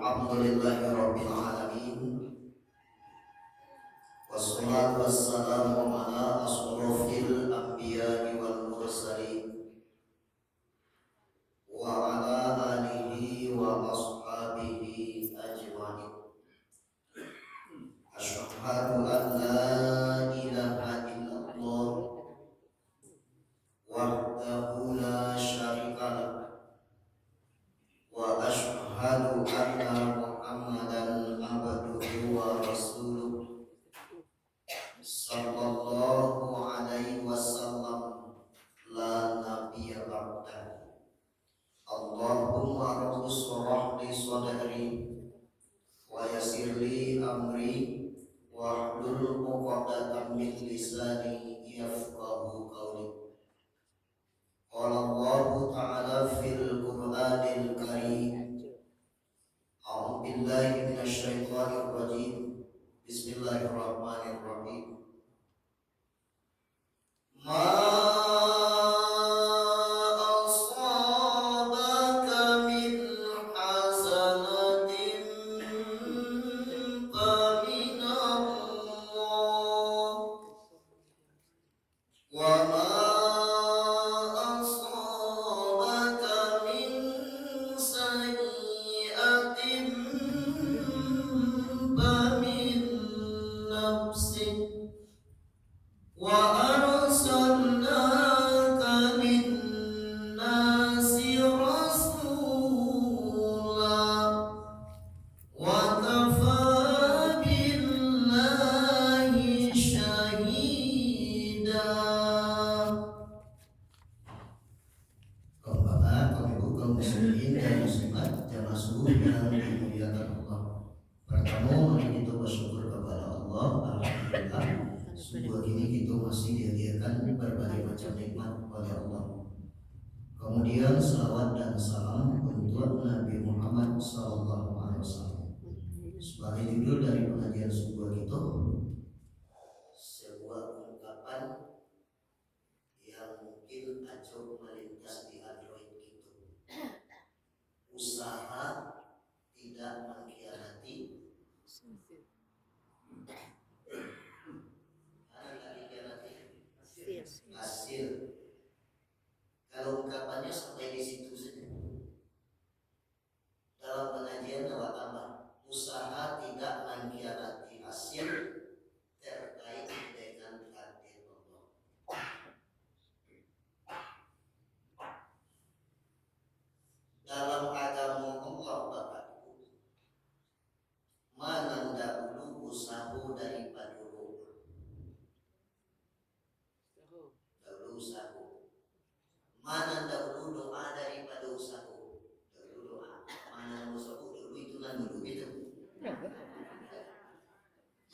Alhamdulillahirabbil alamin. Wassalatu wassalamu ala asrofil anbiya'i wal mursalin wa ala alihi wa ashabihi ajma'in. Asyhadu an la ilaha illallah wahdahu la syarika lah wa asyhadu anna Muhammadan abduhu wa rasuluh sallallahu alaihi wasallam la nabiyya ba'dahu. Allahumma rabbi shrah li sadri wa yassir li amri wa hlul 'uqdatam min lisani yafqahu qawli. Qala Allah ta'ala fil Qur'anil Karim. A'udzu billahi minasy syaithanir rajim. Bismillahirrahmanirrahim. Kemudian salawat dan salam untuk Nabi Muhammad SAW. Sebagai judul dari pengajian sebuah itu, sebuah ungkapan yang mungkin acung melintas di Android itu. Usaha tidak mengkhianati hasil. Kalau ungkapannya sampai di situ saja. Dalam pengajian lewat tambah, usaha tidak mengkhianati hasil terkait dengan takdir Allah. Dalam agama Allah Bapak Ibu, mana dahulu usaha daripada dulu. Dahulu usaha. Mana dahulu doa daripada usaha? Dahulu doa. Mana usaha dulu itu kan dulu itu.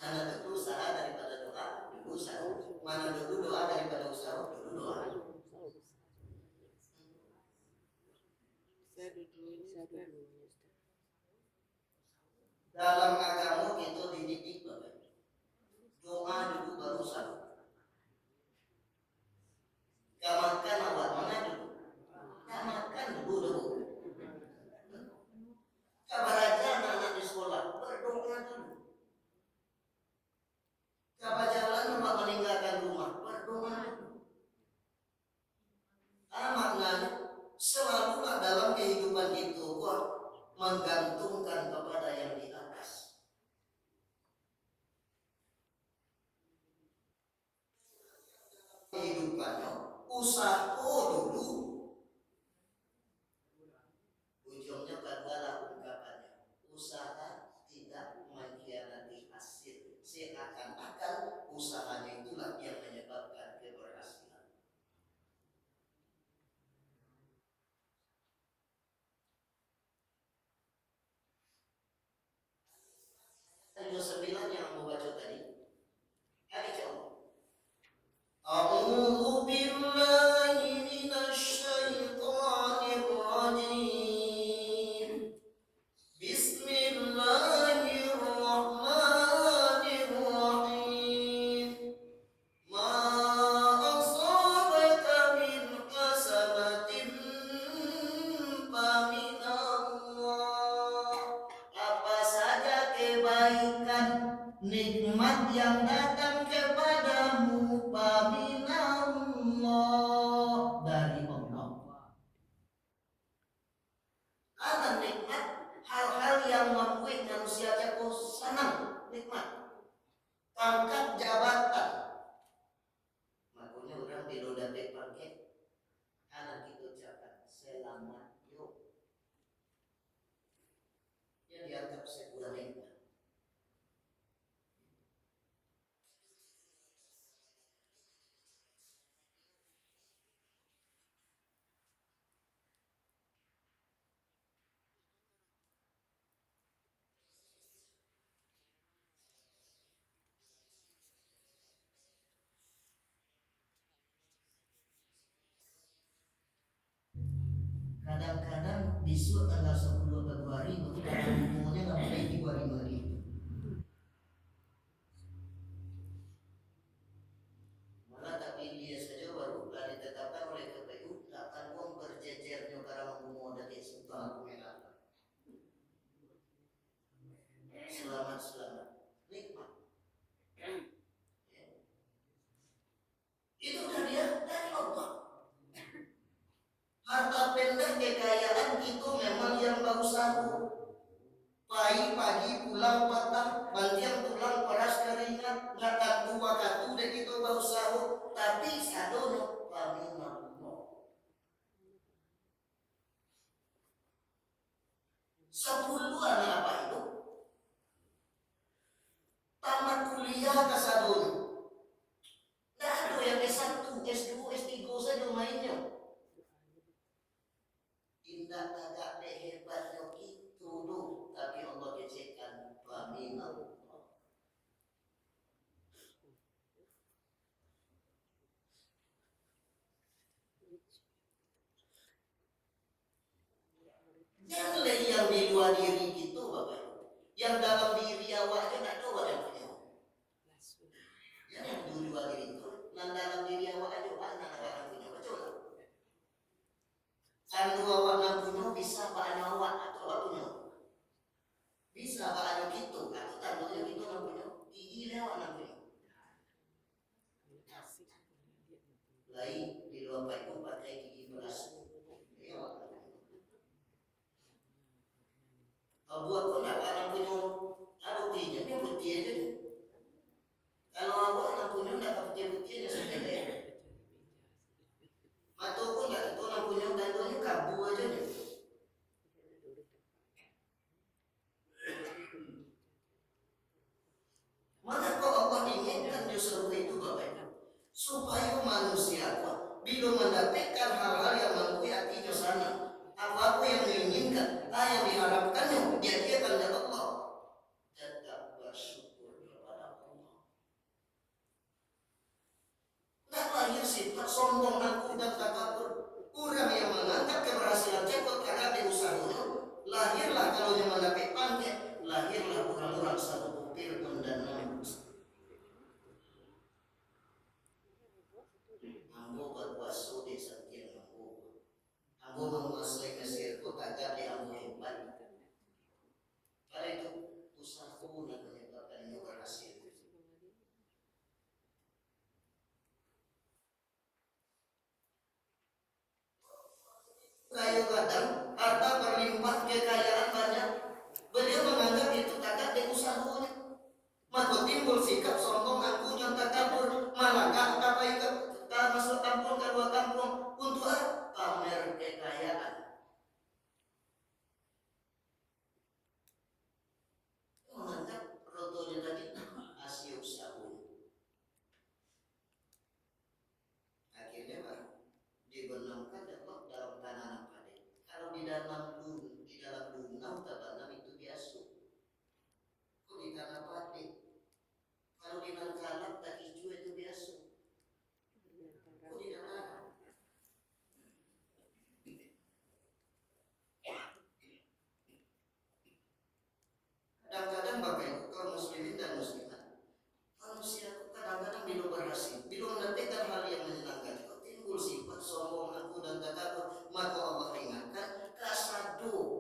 Mana dahulu usaha daripada doa? Dulu usaha. Mana dahulu doa daripada usaha? Dulu doa. Dalam agama kita dididik Bapak. Doa dulu baru usaha. Kamatkan awal mana dulu? Kamatkan dulu. Kabar aja anak di sekolah berdoa dulu. Kabar jalan rumah meninggalkan rumah berdoa dulu. Maknanya selalulah dalam kehidupan itu menggantungkan kepada yang di atas. Kehidupannya usaha dulu. Ujungnya adalah ungkapannya usaha tidak mengkhianati hasil. Seakan-akan usahanya itulah yang menyebabkan keberhasilan. nikmat yang datang kepadamu paminallah, dari Allah. Ada nikmat, hal-hal yang membuat manusia jatuh senang, nikmat. Pangkat jabatan, makanya orang di roda pakai anak itu ucapkan selamat yuk, ya dianggap sebuah nikmat. Kadang-kadang besok tanggal 10 Februari itu umumnya sampai di hari. Malah tapi dia saja baru ditetapkan oleh KPU akan uang berjejernya para pembunuh dari Sultan Merah. Selamat nikmat. Itu dari Allah. Harta benda kekayaan itu memang yang bagus aku. Pagi pulang patah, bantian pulang paras keringat, ngatan tua katu dek itu bagus aku. Tapi sadono paminallah. 10 anak apa itu? Tamat kuliah ke sadono. Nggak ada yang S1, S2, S3 saja mainnya. Indah agak hebatnya itu dulu, tapi Allah kecekan paminallah. Jangan yang di luar diri gitu Bapak. Yang dalam diri awak aja tak tahu ada yang punya. Yang di luar diri itu, yang dalam diri awak aja mana ada yang punya. Betul. Kalau awak yang punya bisa banyak awak atau awak punya. Bisa banyak gitu, atau tandanya gitu yang punya. Gigi lewat yang punya. Lain di luar itu pakai gigi beras. Buat kau nak anak punya, ada punya ni putih aja. Kalau awak anak punya nak putih-putih aja sudah. Atau pun nak itu anak punya tandanya kabu aja ni. Mana kau Allah inginkan justru itu Bapak, supaya manusia bila mendapatkan hal-hal yang membuat hatinya senang, apa yang diinginkan, yang diharapkannya, dia akan dapat Allah. Tetap bersyukur kepada Allah. Tak lahir sifat sombong aku dan takabur. Orang yang mengangkat keberhasilan cepat karena di usahanya, lahirlah kalau yang mendapat pangkat, lahirlah orang-orang satu bukir dan Ambo berpuasa di setiap Ambo. Ambo menguasai Mesir kota gade Ambo hebat. Karena itu usahaku yang menyebabkannya berhasil. Kayu kadang harta berlimpah kekayaan banyak. Beliau menganggap itu kakak di usahanya. Maka timbul sikap sombong aku dan takabur. Malangkah apa itu masuk kampung kedua kampung untuk pamer kekayaan. Menganggap rotonya tadi asyik usahanya. Akhirnya Pak dibenamkan dalam tanaman padi. Kalau di dalam lunau tanam itu biasa. Kok di tanah padi? Kalau di nangkalap tak hijau itu biasa. Kok di tanah? Kadang-kadang Bapak Ibu kaum muslimin dan muslimat, manusia kadang-kadang belum berhasil, belum mendapatkan hal yang menyenangkan, timbul sifat sombong, aku dan takabur. Maka Allah ingatkan kasado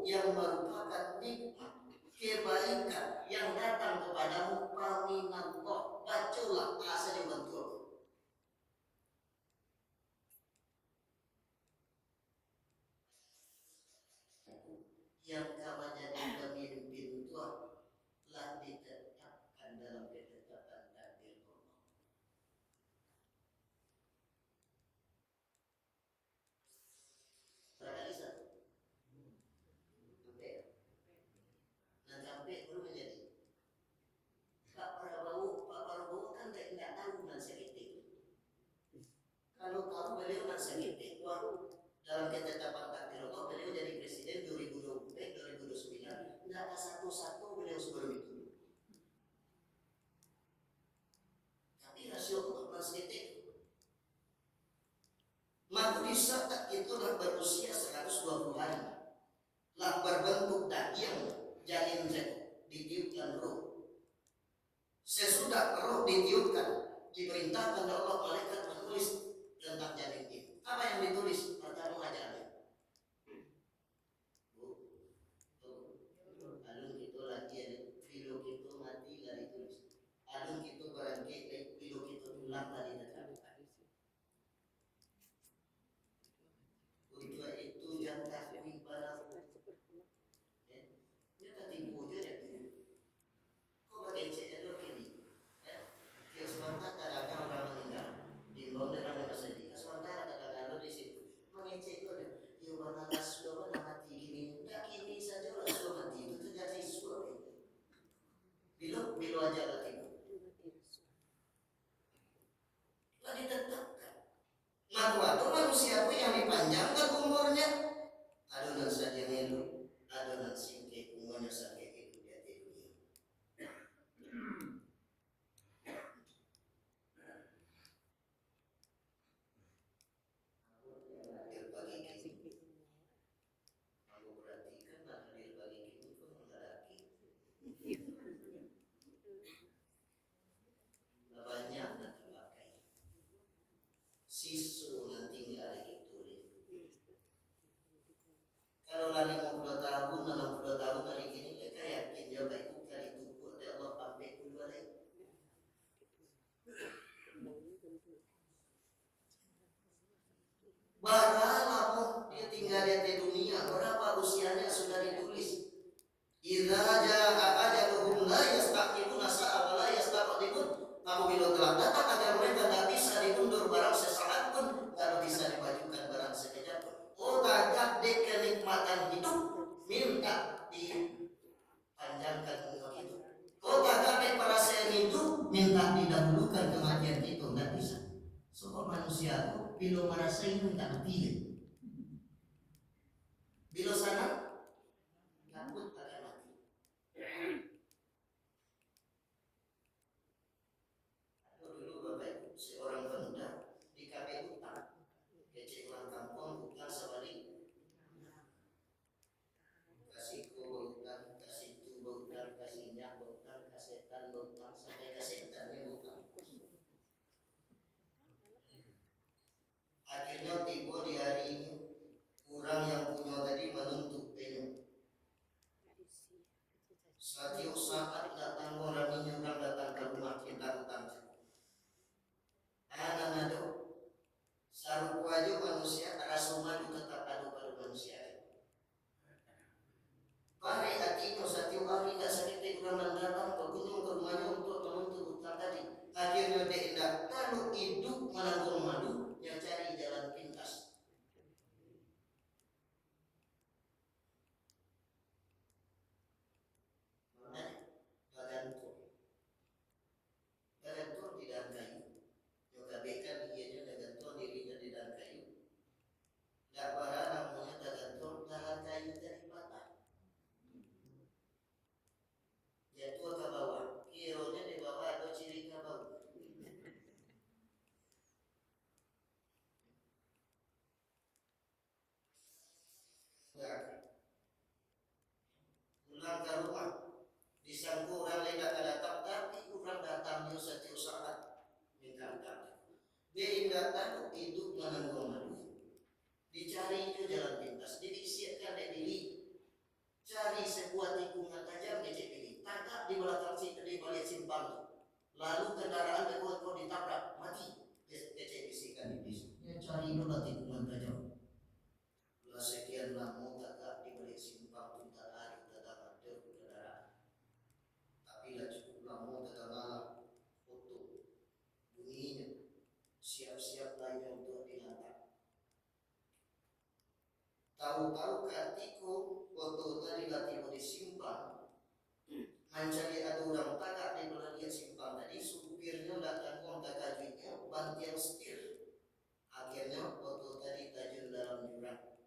yang kamu jadi pemimpin Tuhan telah ditetapkan dalam ketetapan takdir Allah. Barangkali satu, sampai dan sampai baru menjadi Pak Prabowo kan tidak tahu dan seketik. Kalau tahu beliau kan seketik, wah dalam ketetapan takdir Allah beliau jadi presiden 2020 2029, tidak ada satu-satu beliau sebelum itu. Tapi rasio Allah kan seketik. Maka di saat itulah berusia 120 hari, lah berbentuk daging janin ditiupkan roh. Sesudah roh ditiupkan, diperintahkan oleh Allah malaikat menulis tentang janin itu. Apa yang ditulis? Pertama ajaran. Alun itu lagi ada film itu mati lah ditulis. Alun itu barangkali film itu ulang tadi tetap. Untuk itu yang takwi barang. Dia tak tipu je dia. Kau bagai cek elok ini. Yang sementara kadang-kadang orang meninggal di London ada masjid. Sementara kadang-kadang di situ mengecek itu. Ya warna sudah warna mati gini. Tak kini saja lah sudah mati itu terjadi sesuatu. Bilo aja lah tipu. Lah ditetapkan. Maka waktu manusia itu yang dipanjangkan umurnya, adonan saja ngeluh, adonan singkir umurnya sampai itu dia dunia. Hadir pagi ini, kamu perhatikan hadir pagi ini pun lelaki. Banyak nak terpakai. Sisu nanti nggak ada itu. Kalau lari 60 tahun, 60 tahun hari ini, mereka yakin jawab itu kali tubuh oleh Allah sampai keluar lagi. Berapa dia tinggal di dunia, berapa usianya sudah ditulis. Idza jaa ajaluhum la yastaqimuna sa'a wa la yastaqdimun. Apabila telah datang agar mereka tak bisa diundur barang sesaat pun, tak bisa dimajukan barang sekejap pun. Oh, tak kenikmatan hidup minta dipanjangkan umur hidup. Oh, tak perasaan hidup minta didahulukan kematian itu, tak bisa. Sebab manusia itu bila merasa itu tak berpilih. Bila sana takut akan mati. Dulu Bapak seorang pemuda di KPU kecil orang kampung bukan sebalik kasih hutang, kasih tubuh hutang, kasih nyak hutang, kasetan hutang, sampai kasetannya hutang. Akhirnya tiba di hari ini orang yang punya tadi menuntut penuh. Satu saat datang orang ini orang datang ke rumah kita hutang. Anak nado sarung wajah manusia rasuma tetap ada pada manusia. Pare hatinya satu hari tidak sakit orang datang ke gunung ke rumahnya untuk menuntut hutang tadi. Akhirnya dia hendak kalau hidup menanggung malu yang cari jalan pintas. Bagantor di dalam kayu. Yoga bekan ianya bagantor dirinya di dalam kayu. Gak parah namanya bagantor dalam kayu dari patah. Jatuh ke bawah. Kironya di bawah ada ciri ke bawah. Pulang ke rumah. Disangku orang lain tak datang, tapi orang datangnya setiap saat minta datang. Dia ingat tahu hidup menanggung malu. Dicari itu jalan pintas, disiapkan dari diri. Cari sebuah tikungan tajam kecil pilih. Tangkap di belakang situ di balik simpang. Lalu kendaraan berbuat kau ditabrak mati. Kecil bisikan iblis. Ya cari dulu tikungan tajam. Sekian lama kakak di balik simpang Tahu-tahu katiko waktu tadi latih disimpan mencari ada orang tagak di belah dia simpang tadi, supirnya datang kontak kajunya bantian setir, akhirnya waktu tadi tajun dalam jurang.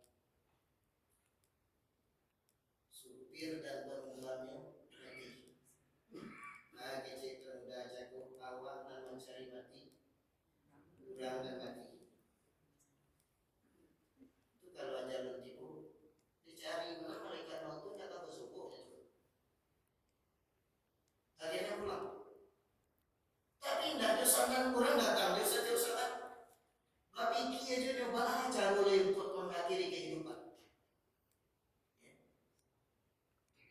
Supir dan pengembannya mati. Nah, kecil udah jago awak dan mencari mati, jurang dan mati. Itu kalau jalur tipu dicari mana malaikat maut itu kata bersubuh itu. Akhirnya pulang. Tapi tidak ada sangat kurang datang dia setiap saat. Tapi dia aja nyoba aja boleh untuk mengakhiri kehidupan.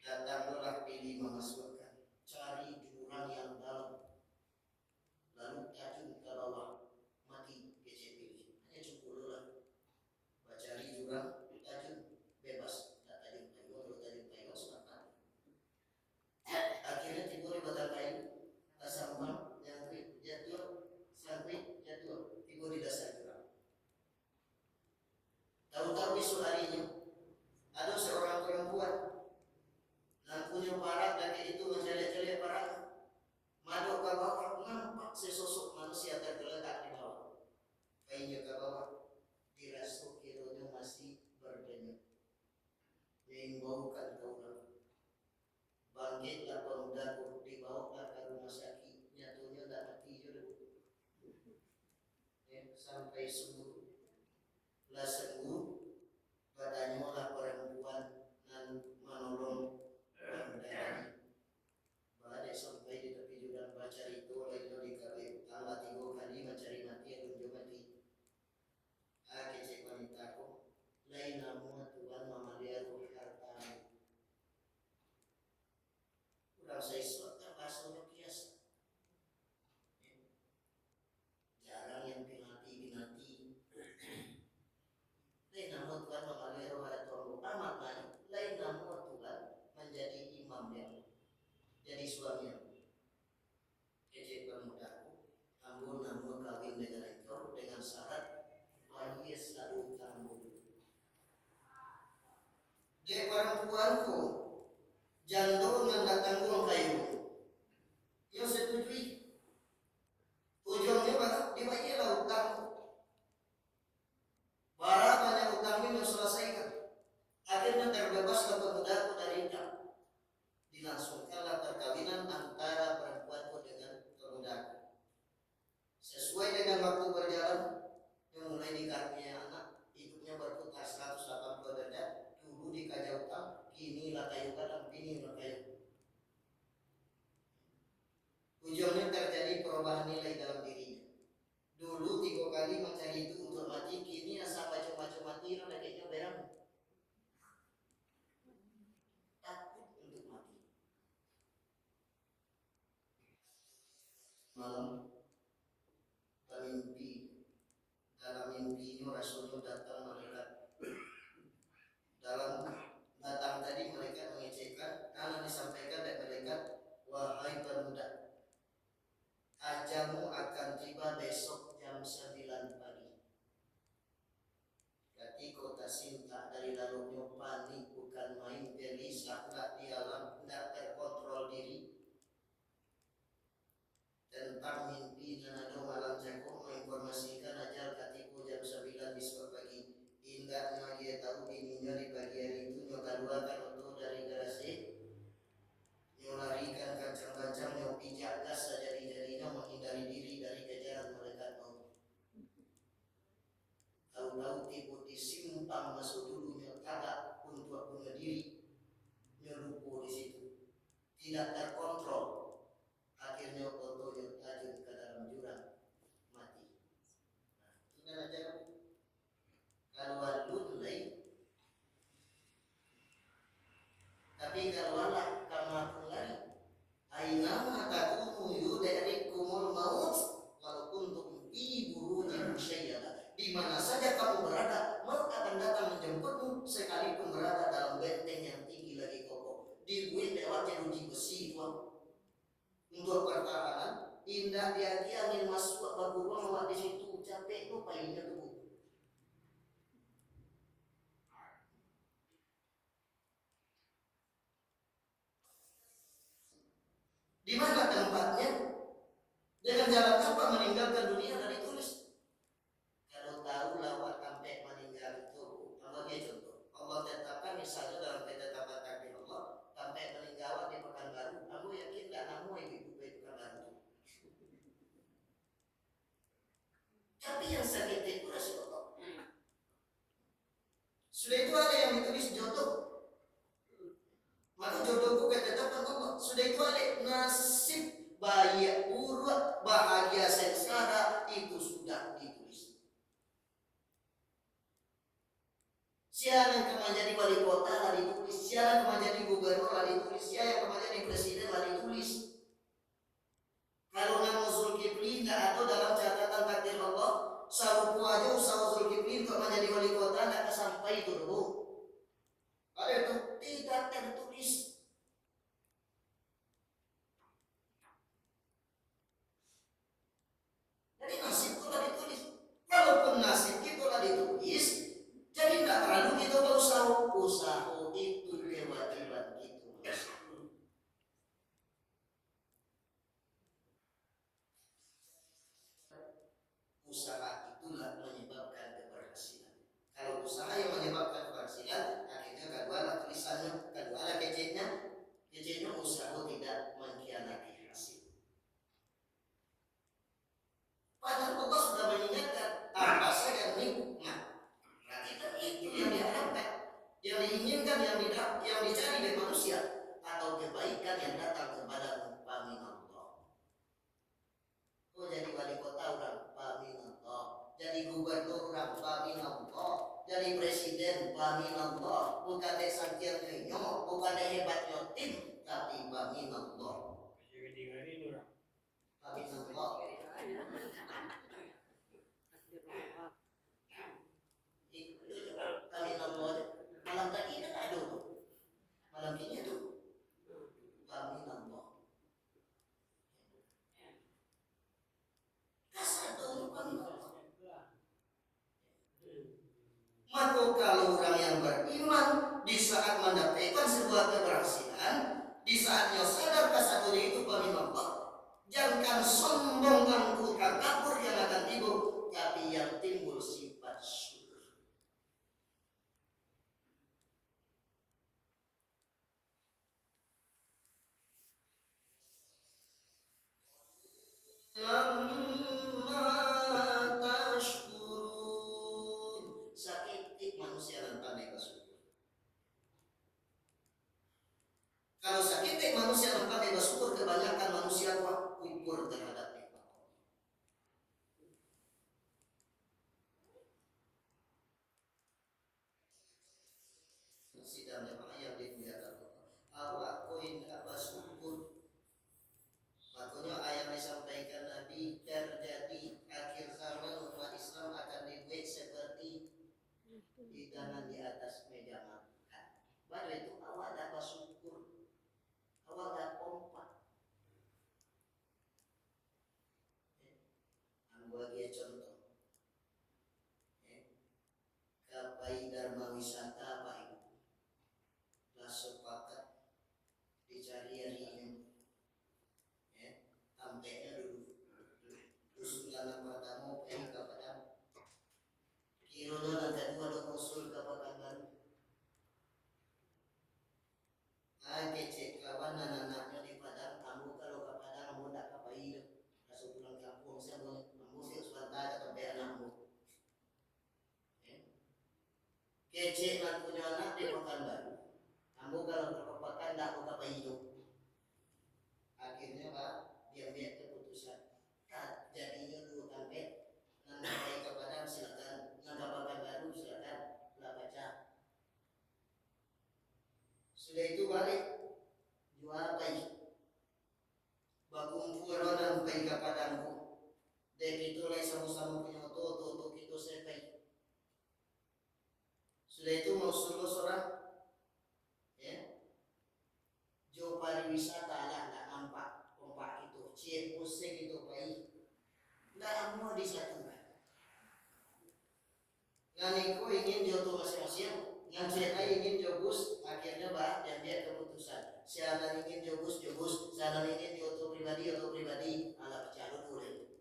Datanglah pilih memasukkan, cari jurang yang dalam, lalu tajun ke bawah, mati kecil. Hanya cukuplah. Cari jurang, tajun bebas, tak tajun kayu, kalau tajun kayu semangat. Akhirnya timbul batang kayu, asam yang jatuh, sampai jatuh, timbul di dasar jurang. Tahu-tahu besok harinya ada seorang perempuan, lampunya parah dan itu menjelek-jelek parah, masuk ke bawah, nampak sesosok manusia tergeletak di bawah. Kayunya ke bawah, dirasuk kironya masih berdenyut. Diimbaukan ke orang. Bangkitlah pemudaku, dibawalah ke rumah sakit. Nyatunya tak mati juga. Sampai sembuh. Lah sembuh, badannya lah perempuan dan menolong pemuda. Badai sampai di tepi jurang baca itu oleh di kabeh. Allah 3 kali mencari mati yang belum mati. Kecek wanitaku, lain namun Tuhan mamalia ruh hartamu. Kurang sesuatu kan bahasanya biasa. Jarang yang binati. Lain namun Tuhan mamalia ruh hartamu. Maknanya, lain namun Tuhan menjadi imam dia, jadi suaminya. Kecek pemudaku, ambo namun kawin dengan engkau dengan syarat bayi selalu tangguh. Dek perempuanku, jantung yang tanggung kayu. Yang setujui. Ujungnya mana? Dibayarlah utangmu. Barang banyak utangnya yang selesaikan. Akhirnya terbebaslah pemudaku dari utang. Dilangsungkanlah perkawinan antara perempuanku dengan pemudaku. Sesuai dengan waktu berjalan, yang mulai dikaruniai anak, hidupnya berputar 180 derajat. Dulu dikajau utang, kini lah kayu kadang, kini lah kayu. Ujungnya terjadi perubahan nilai dalam dirinya. Dulu 3 kali mencari itu untuk mati, kini asal macam-macam mati, kayaknya berang. Takut untuk mati. Malam bermimpi. Dalam mimpinya Rasulullah datang malaikat. Dalam datang tadi malaikat mengecekkan, karena disampaikan dari malaikat, wahai pemuda, ajalmu akan tiba besok jam 9 pagi. Ketika tasinta dari lalunya panik bukan main, gelisah tak di alam, tidak terkontrol diri. Tentang mimpi dan ada malam jago menginformasikan ajal ketika jam 9 besok pagi. Indahnya dia tahu bininya di pagi hari itu nyokaluakan untuk dari garasi, nyolarikan kancang-kancang nyopi jagas sejadi-jadinya menghindari diri dari kejaran malaikat maut. Tahu-tahu tiba disimpang masuk dulunya kagak untuk bunuh diri, nyelupu di situ, tidak terkontrol. Akhirnya fotonya tajun ke dalam jurang, mati. Nah, itu aja. Kalau walun lain, tapi kalau Allah kama kungari, aina takunu yudarikumul maut walaupun untuk fi burujin musyayyada. Di mana saja kamu berada, maut akan datang menjemputmu sekalipun berada dalam benteng yang tinggi lagi kokoh. Dibuat lewat jeruji besi itu untuk pertahanan. Indah dia angin masuk baku ruang di situ capek tuh payungnya tubuh. jalan apa meninggalkan dunia dan ditulis. Kalau tahu lawat sampai meninggal itu, bagi contoh, Allah tetapkan misalnya dalam ketetapan takdir Allah sampai meninggal di Pekanbaru, kamu yakin tak kamu ibu di Pekanbaru? Tapi yang sakit itu Rasulullah. Sudah itu ada yang ditulis jodoh. Maka jodohku ketetapan Allah. Sudah itu ada nasib bahagia buruk, bahagia sengsara, itu sudah ditulis. Siapa yang akan menjadi wali kota lah ditulis, siapa yang akan menjadi gubernur lah ditulis, siapa yang akan menjadi presiden lah ditulis. Kalau nama Zulkifli tidak ada dalam catatan takdir Allah, sarupu aja usaha Zulkifli untuk menjadi wali kota tidak sampai itu dulu. Ada itu tidak tertulis. Jadi nasib itu lah ditulis. Walaupun nasib itu lah ditulis, jadi tidak perlu kita berusaha. Usaha itu kewajiban kita. Usaha itulah menyebabkan keberhasilan. Kalau usaha yang menyebabkan keberhasilan, akhirnya kedualah tulisannya, kedualah keceknya usaha tidak mengkhianati hasil. Padahal Allah sudah mengingatkan apa saja nikmat. Berarti kan itu yang diharapkan, yang diinginkan, yang dicari dari manusia, atau kebaikan yang datang kepada pamin Allah. Oh, jadi wali kota orang pamin Allah, jadi gubernur orang pamin Allah, jadi presiden pamin Allah, bukan dek sangkir nyo, bukan dek hebatnya tim, tapi pamin Allah. Pamin Allah. Pamin Allah. Malam tadi kan ada tuh, malam ini tuh pamin Allah. Kasar tuh pamin Allah. Maka kalau orang yang beriman di saat mendapatkan sebuah keberhasilan, di saatnya sadar kasatnya itu pamin Allah, jangan sombong angkuh kabur yang akan timbul, tapi yang timbul sifat syukur. Sakit manusia dan pandai bersyukur. Kalau sakit manusia dan pandai bersyukur, kebanyakan manusia kufur terhadap nikmat. Sidang jamaah yang dimuliakan Allah, koin apa syukur. Makanya ayat disampaikan Nabi, terjadi akhir zaman umat Islam akan dibuat seperti hidangan di atas meja makan. Baru itu awak dapat syukur, awak dapat kompak. Bagi contoh, Kapai Dharma Wisata Pak Ibu, lah sepakat dicari hari ini. Tampaknya dulu usulan pertama pergi ke Padang, kiranya nanti kedua ada usul ke Pekanbaru. Kecek kawan anak-anaknya di Padang, kamu kalau ke Padang kamu tak kapai dah. Langsung pulang kampung, saya kamu sih usulan tanya sampai anakmu. Kecek nak punya anak di Pekanbaru, kamu kalau ke Pekan tak mau kapai hidup. Akhirnya Pak, dia buat keputusan. Jadinya dulu kampet, nanti ke Padang silakan, nanti Pekanbaru silakan, lah baca. Sudah itu balik, jual bayi, bakumpul orang bayi ke Padangku. Dan itu lah sama-sama punya otot itu saya bayi. Sudah itu mau suruh seorang, ya, jauh pariwisata lah nggak nampak kompak itu, cek pusing itu bayi, nggak mau disatukan. Nganiku ingin jodoh masing-masing, ngancet ingin jobus, akhirnya bah dan dia keputusan. Siapa ingin jobus, sana ingin jodoh pribadi, ala pecah dulu.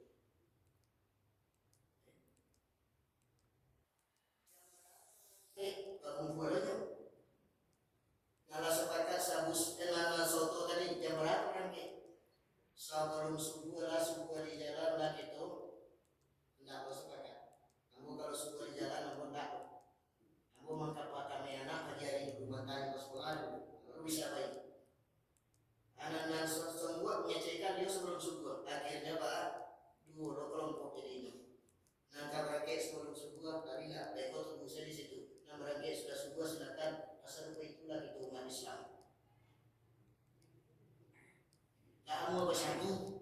bersatu.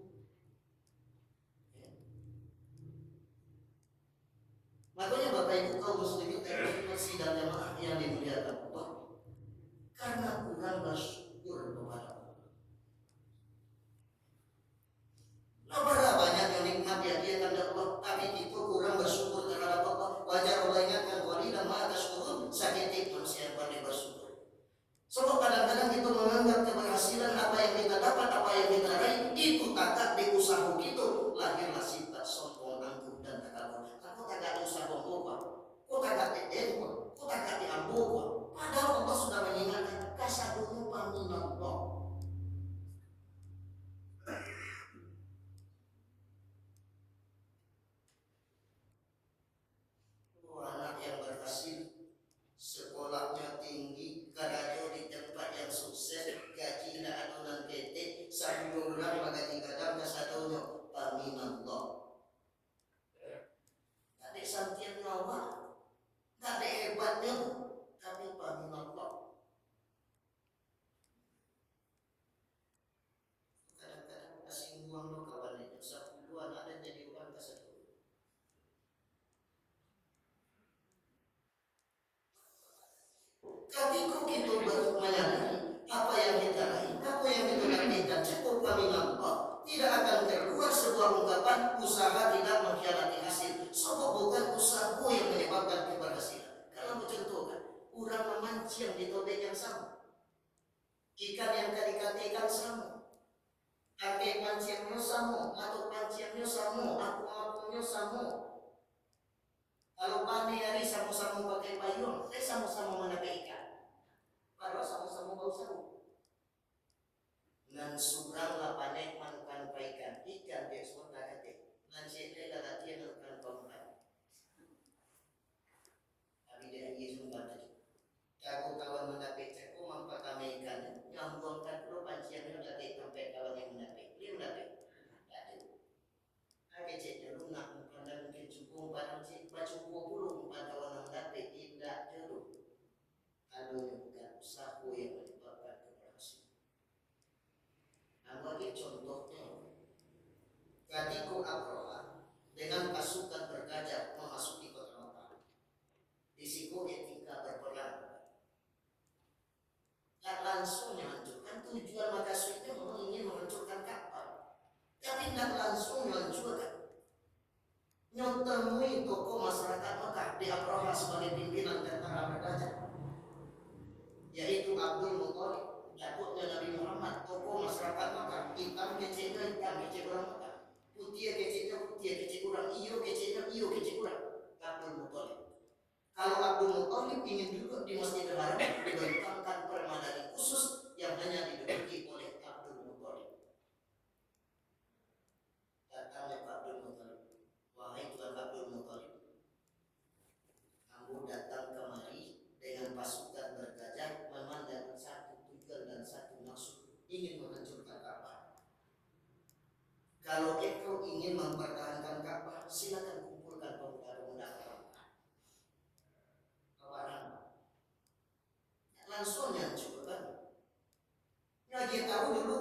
Makanya Bapak Ibu kaum muslimin dan jamaah yang dimuliakan Allah, karena kurang bersyukur kepada Allah. Berapa banyak yang nikmat ya dia kepada Allah, tapi itu kurang bersyukur terhadap Allah. Wajar Allah ingatkan qalilan ma tashkurun, sakit manusia yang pandai bersyukur. Sebab kadang-kadang kita menganggap keberhasilan apa yang kita dapat, apa yang kita raih itu tak di usaha kita. Lahirlah sifat sombong, angkuh dan takabur. Aku tak usaha apa, aku tak diempo, aku tak diambo. Padahal Allah sudah mengingatkan kasadunu paminallah. Anak yang berhasil, sekolahnya tinggi, kerja di tempat yang sukses, gaji na anunan ketik, sabulan magaji kadang kasadunu paminallah. Tak ada santian nyawa, tak ada hebatnya, tapi paminallah. Kadang-kadang kasih uang lo kawan itu, 10-an ada jadi uang kasih. Ketika kita menyadari apa yang kita raih, apa yang kita lakukan cukup paminallah, tidak akan keluar sebuah ungkapan usaha tidak mengkhianati hasil. Sebab bukan usahaku yang menyebabkan keberhasilan. Kalau mencontohkan, orang memancing di tobek yang sama, ikan yang ikan sama, pakai pancingnya sama, atau pancingnya sama, apung-apungnya sama. Kalau panen hari sama-sama pakai payung, sama-sama menangkap ikan. Padahal sama-sama bau saru. Nan surang la panen manukan ikan dia semua tak kate. Nan sete la latihan manukan pangkai. Tapi dia Yesus bantu. Aku kawan mendapat ceko mampakame ikan. Nyambungkan pro panciannya lagi sampai kawan yang mendapat. Dia mendapat. Ada cek dulu nak pandang mungkin cukup pandang cek baca puluh kawan mendapat tidak dulu. Kalau bukan usaha yang menyebabkan keberhasilan. Nah, bagi contohnya, ketika Abraham dengan pasukan bergajah memasuki kota Mekah, risiko etika berperang. Tak langsung menghancurkan, tujuan makasudnya memang ingin menghancurkan Ka'bah, tapi tak langsung menghancurkan. Nyotemui tokoh masyarakat Mekah di Abraham sebagai pimpinan tentara bergajah, yaitu Abdul Muthalib, datuknya Nabi Muhammad, tokoh masyarakat Mekah. Hitam kecil orang Mekah, putih kecil orang, iyo kecil orang. Abdul Muthalib. Kalau Abdul Muthalib ingin duduk di Masjidil Haram, dibentangkan permadani khusus yang hanya diduduki oleh Abdul Muthalib. Datangnya Abdul Muthalib, wahai Tuan Abdul Muthalib, kamu datang kemari dengan pasukan bergajah memandang satu tujuan dan satu maksud, ingin menghancurkan Ka'bah. Kalau engkau ingin mempertahankan Ka'bah, silakan kumpulkan pemuda-pemuda Ka'bah. Kawaran langsung nyancurkan. Lagi tahu dulu,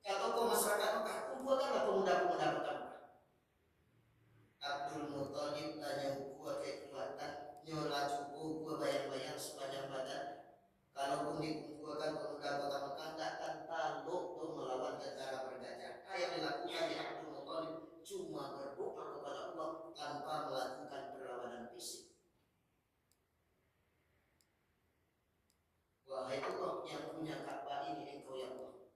kalau masyarakat Mekah, kumpulkanlah pemuda-pemuda Mekah. Abdul Muthalib tanya gua kekuatan, nyola cukup gua bayang-bayang sepanjang badan. Kalau pun dikumpulkan pemuda kota Mekah, takkan taluk tuh melawan tentara bergajah. Yang dilakukan di Abdul Muthalib cuma berdoa kepada Allah tanpa melakukan perlawanan fisik. Wahai Allah yang punya Ka'bah ini, engkau ya Allah.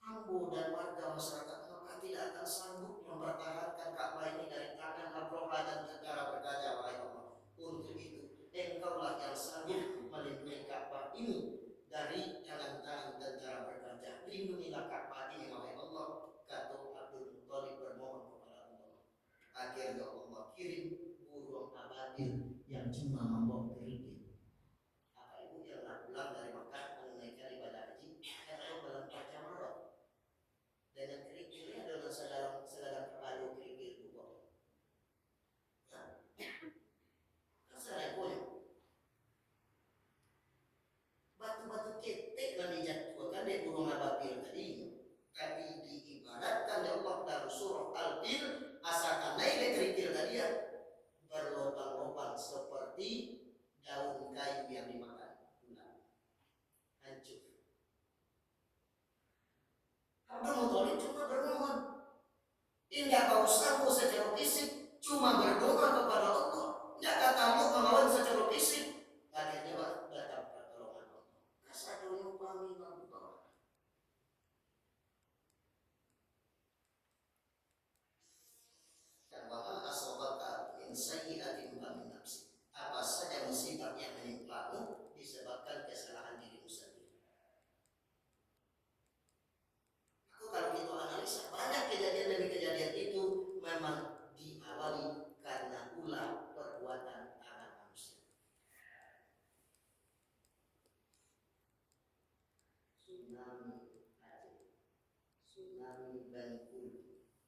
Ambo dan warga masyarakat Mekah tidak akan sanggup mempertahankan Ka'bah ini dari tangan Abraha dan tentara bergajah, wahai Allah. Untuk itu, engkaulah yang sanggup melindungi Ka'bah ini dari tangan-tangan tentara bergajah. Lindungilah Ka'bah ini, wahai Allah. Kata Abdul Muthalib bermohon kepada Allah. Akhirnya Allah kirim burung ababil yang cuma membawa kerikil. Apa ibu yang pulang dari Mekah menunaikan ibadah haji, atau melempar jamarat dengan kerikilnya adalah sedang terlalu kerikil juga. Kasar boleh. Batu-batu ketek yang dijatuhkan dari burung ababil tadi, tapi di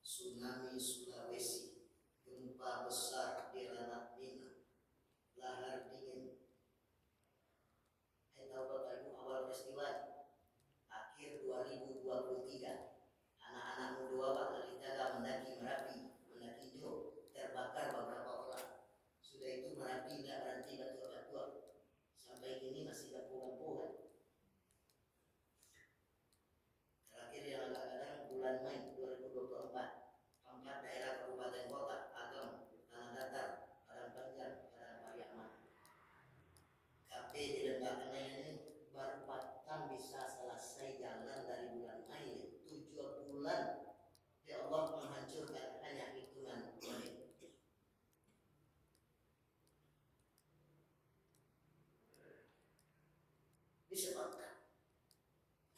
tsunami Sulawesi, gempa besar di Ranah Minang, lahar dingin. Tahu Bapak Ibu awal peristiwa akhir 2023, anak-anak muda Bapak Lalitala mendaki Merapi, mendaki Jog, terbakar beberapa orang. Sudah itu Merapi tidak berhenti batu-batuan, sampai kini masih lempuan-lempuan. Terakhir yang agak-agak bulan Mei 2024, 4 daerah kabupaten kota, Agam, Tanah Datar, Padang Panjang, Padang Pariaman. KP di Lembah ini baru patang bisa selesai jalan dari bulan Mei, 7 bulan. Ya Allah menghancurkan hanya hitungan menit. Disebabkan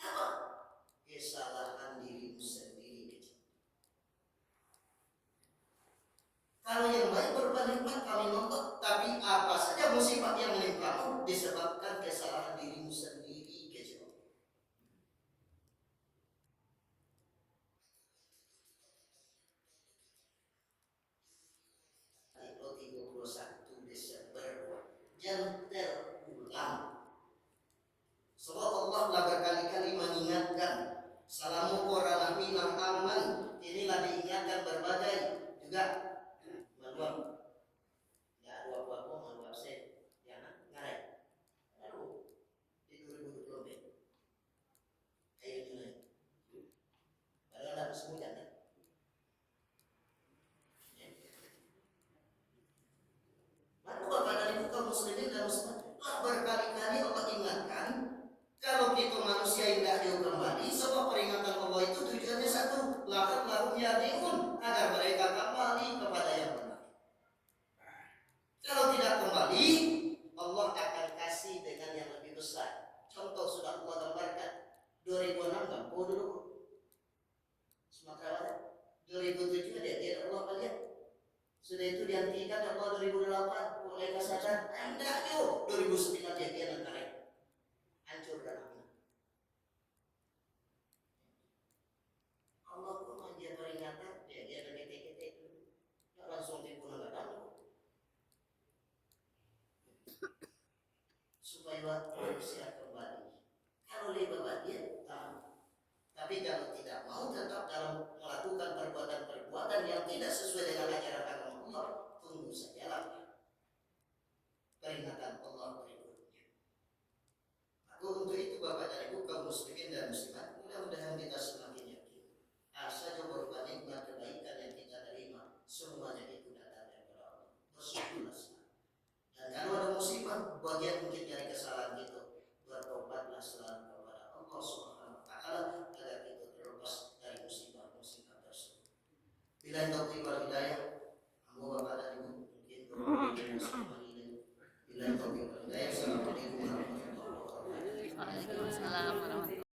apa? Kesalahan dirimu sendiri. Kalau yang baik berupa nikmat kami nonton, tapi apa saja musibah yang menimpamu disebabkan kesalahan dirimu sendiri. Tanggal 31 Desember yang terulang. Sebab Allah telah berkali-kali mengingatkan, salamu Ranah Minang aman. Inilah diingatkan berbagai juga meluap. Ya dua buah meluap sen. Ya ngarai. Lalu di 2020 air naik. Padahal ada musim hujan kan? Maka Bapak dan Ibu kaum muslimin dan muslimat, berkali-kali Allah ingatkan kalau kita manusia yang tidak jauh kembali, sebab peringatan Allah itu tujuannya satu, lahum yarji'un, agar mereka kembali kepada yang benar. Kalau tidak kembali, Allah akan kasih dengan yang lebih besar. Contoh sudah Allah gambarkan 2006 Gampo dulu, Sumatera Barat. 2007 dia Allah lihat. Sudah itu dihentikan Allah 2008 oleh kesadaran. Anda yuk 2009 dia negara hancur dan Allah pun dia peringatan dia ketik-ketik langsung dibunuh supaya manusia kembali. Kalau lebih bahagia, tapi kalau tidak mau tetap dalam melakukan perbuatan-perbuatan yang tidak sesuai dengan ajaran agama Allah, tunggu sajalah peringatan Allah berikutnya. Maka untuk itu Bapak dan Ibu kaum muslimin dan muslimat, mudah-mudahan kita semakin yakin asal berupa nikmat kebaikan yang kita terima, semuanya itu datang dari Allah. Bersyukurlah. Dan kalau ada musibah, bagian mungkin dari kesalahan kita, bertobatlah selalu kepada Allah Subhanahu wa taala agar kita terlepas dari musibah-musibah tersebut. Bila taufiq wal hidayah